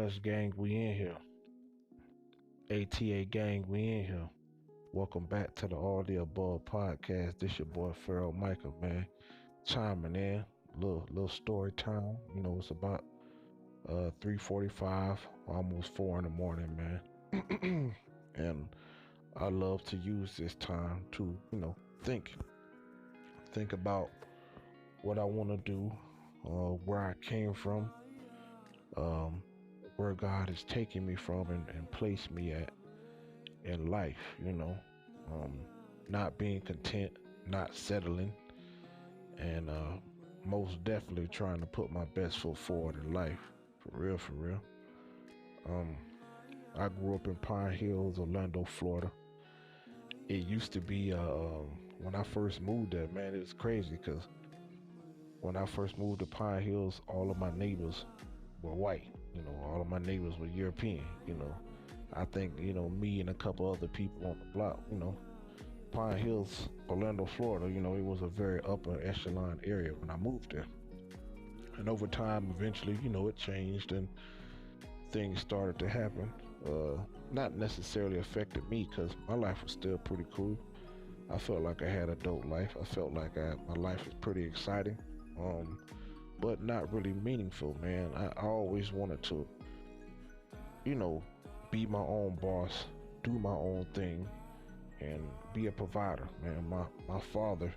West gang, we in here. ATA gang, we in here. Welcome back to the All the Above podcast. This your boy Pharaoh Michael, man. Chiming in. Little story time. It's about 3:45, almost 4 in the morning, man. And I love to use this time to, think about what I want to do, where I came from, um, where God is taking me from and placed me at in life, not being content, not settling, and most definitely trying to put my best foot forward in life. For real, for real. Um, I grew up in Pine Hills, Orlando, Florida. It used to be, when I first moved there, man, it was crazy because when I first moved to Pine Hills, all of my neighbors were white. All of my neighbors were European. I think, me and a couple other people on the block, Pine Hills, Orlando, Florida, it was a very upper echelon area when I moved there. And over time, eventually, it changed and things started to happen. Not necessarily affected me because my life was still pretty cool. I felt like I had a dope life. I felt like my life was pretty exciting, but not really meaningful, man. I always wanted to, be my own boss, do my own thing, and be a provider, man. My father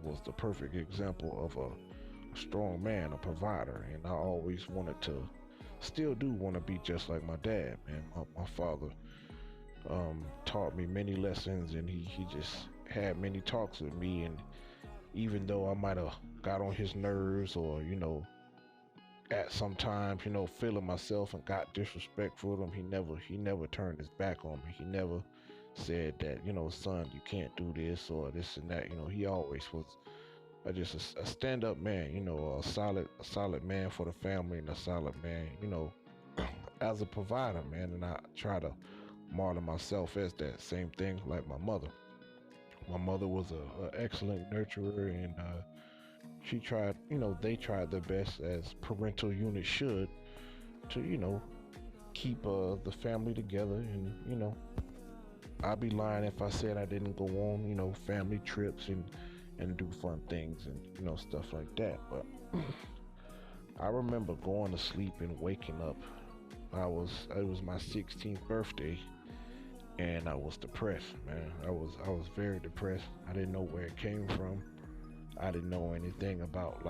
was the perfect example of a strong man, a provider, and I always wanted to, still do want to be just like my dad, man. My father taught me many lessons, and he just had many talks with me, and even though I might have got on his nerves or at some times feeling myself and got disrespectful with him, he never turned his back on me. He never said that son, you can't do this or this and that. He always was just a stand-up man, a solid man for the family, and a solid man as a provider, man. And I try to model myself as that same thing. Like my mother was a excellent nurturer, and she tried, they tried their best, as parental units should, to keep the family together. And I'd be lying if I said I didn't go on family trips and do fun things and stuff like that. But I remember going to sleep and waking up. It was my 16th birthday, and I was depressed, man. I was very depressed. I didn't know where it came from. I didn't know anything about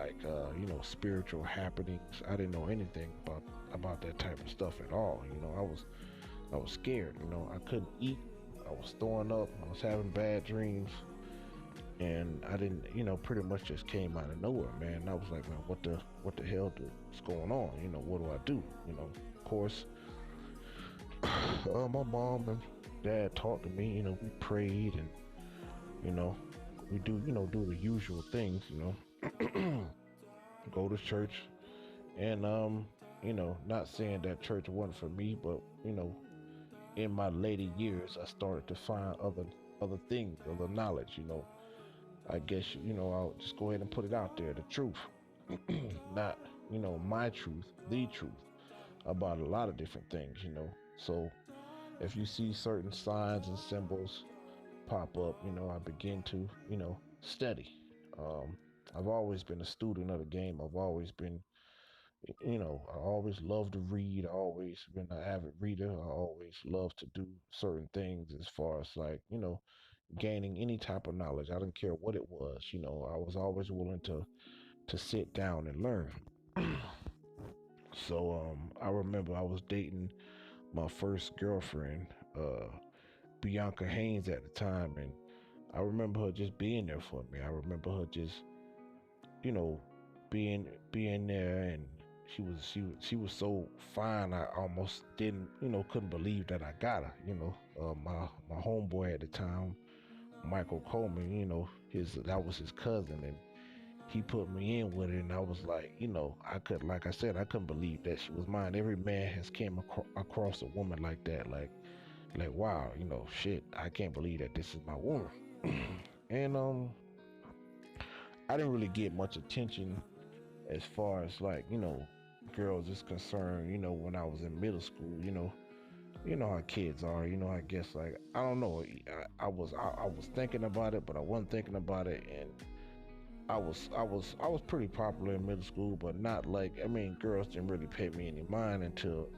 spiritual happenings. I didn't know anything about that type of stuff at all. I was scared. I couldn't eat. I was throwing up. I was having bad dreams, and I didn't, pretty much just came out of nowhere, man. And I was like, man, what the hell is going on? What do I do? Of course, my mom and dad talked to me. We prayed, and we do the usual things. Go to church, and not saying that church wasn't for me, but in my later years, I started to find other things, other knowledge. I guess I'll just go ahead and put it out there, the truth, not my truth, the truth about a lot of different things. So if you see certain signs and symbols pop up, I begin to study. um, I've always been a student of the game. I've always been, I always loved to read. I always been an avid reader. I always loved to do certain things as far as like, gaining any type of knowledge. I didn't care what it was. I was always willing to sit down and learn. So I remember I was dating my first girlfriend, Bianca Haynes at the time, and I remember her just being there for me. I remember her just, you know, being there, and she was so fine. I almost didn't, couldn't believe that I got her. My homeboy at the time, Michael Coleman, his that was his cousin, and he put me in with it, and I was like, like I said, I couldn't believe that she was mine. Every man has came across a woman like that, like wow, shit, I can't believe that this is my woman. And I didn't really get much attention as far as like, girls is concerned, when I was in middle school, you know how kids are, I guess like I don't know. I was thinking about it, but I wasn't thinking about it, and I was pretty popular in middle school, but not like I mean, girls didn't really pay me any mind until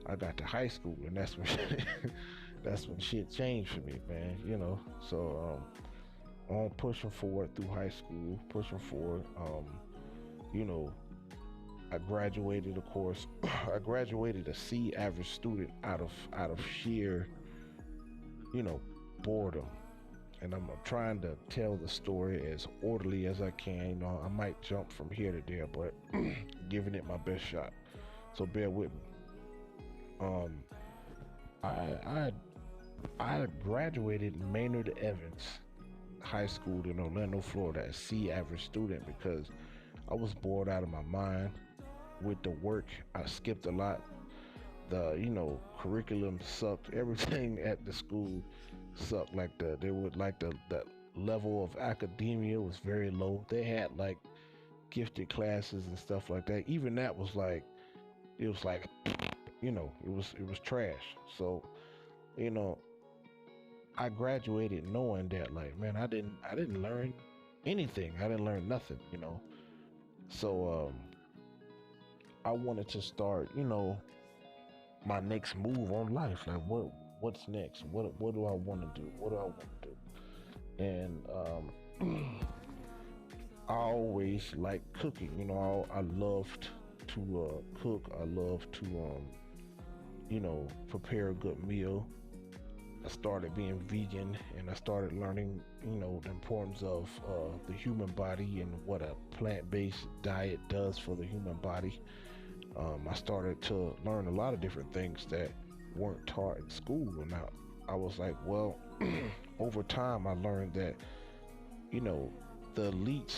I got to high school, and that's when that's when shit changed for me, man. On pushing forward through high school, pushing forward. You know, I graduated, of course. I graduated a C average student out of sheer, you know, boredom. And I'm trying to tell the story as orderly as I can. I might jump from here to there, but giving it my best shot. So bear with me. Um, I I I graduated Maynard Evans High School in Orlando, Florida, as C average student because I was bored out of my mind with the work. I skipped a lot. The curriculum sucked. Everything at the school sucked. Like they would like the level of academia was very low. They had like gifted classes and stuff like that. Even that was like it was like it was trash. So you know I graduated knowing that like man I didn't learn anything. I didn't learn nothing. So I wanted to start my next move on life. Like what's next? What do I want to do? What do I want to do? And I always liked cooking. I loved to cook. I love to prepare a good meal. I started being vegan and I started learning, the importance of the human body and what a plant-based diet does for the human body. I started to learn a lot of different things that weren't taught in school. And I was like, well, over time, I learned that, you know, the elites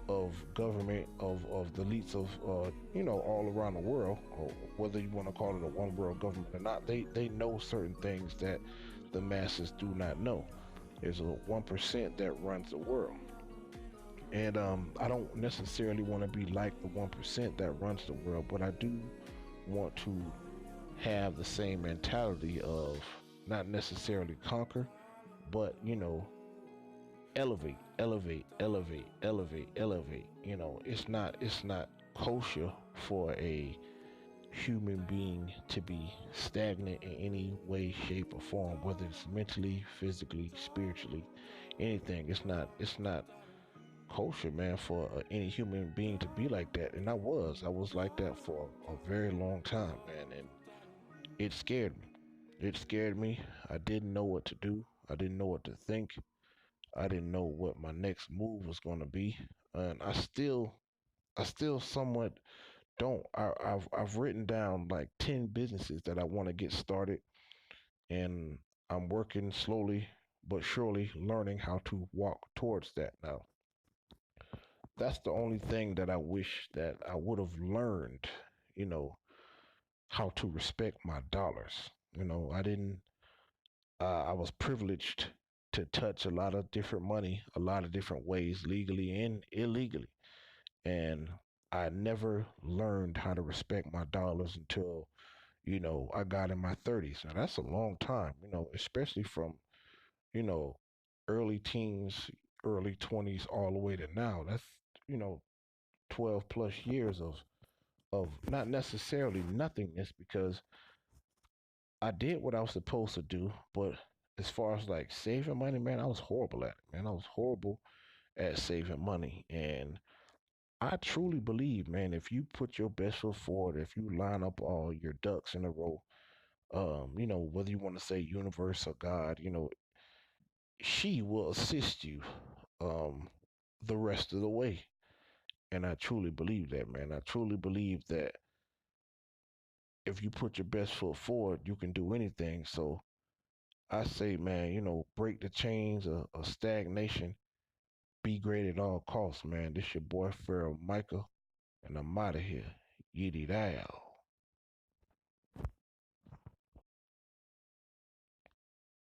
of government, of the elites of, all around the world, or whether you want to call it a one world government or not, they know certain things that the masses do not know. There's a 1% that runs the world. And I don't necessarily want to be like the 1% that runs the world, but I do want to have the same mentality of not necessarily conquer, but elevate, elevate, elevate, elevate, elevate. It's not kosher for a human being to be stagnant in any way, shape, or form, whether it's mentally, physically, spiritually, anything. It's not kosher, man, for any human being to be like that. And I was like that for a very long time, man, and it scared me. It scared me. I didn't know what to do. I didn't know what to think. I didn't know what my next move was going to be, and I still somewhat don't. I've written down like 10 businesses that I want to get started, and I'm working slowly but surely, learning how to walk towards that now. That's the only thing that I wish that I would have learned, you know, how to respect my dollars. I didn't, I was privileged to touch a lot of different money, a lot of different ways, legally and illegally. And I never learned how to respect my dollars until, I got in my 30s. Now that's a long time, especially from, you know, early teens, early 20s, all the way to now. That's, you know, 12 plus years of not necessarily nothingness because I did what I was supposed to do, but as far as like saving money, man, I was horrible at it, man. I was horrible at saving money. And I truly believe, man, if you put your best foot forward, if you line up all your ducks in a row, whether you want to say universe or God, she will assist you um the rest of the way. And I truly believe that, man. I truly believe that if you put your best foot forward, you can do anything. So I say, man, break the chains of stagnation. Be great at all costs, man. This your boy Pharaoh Michael, and I'm out of here. Yiddy dow.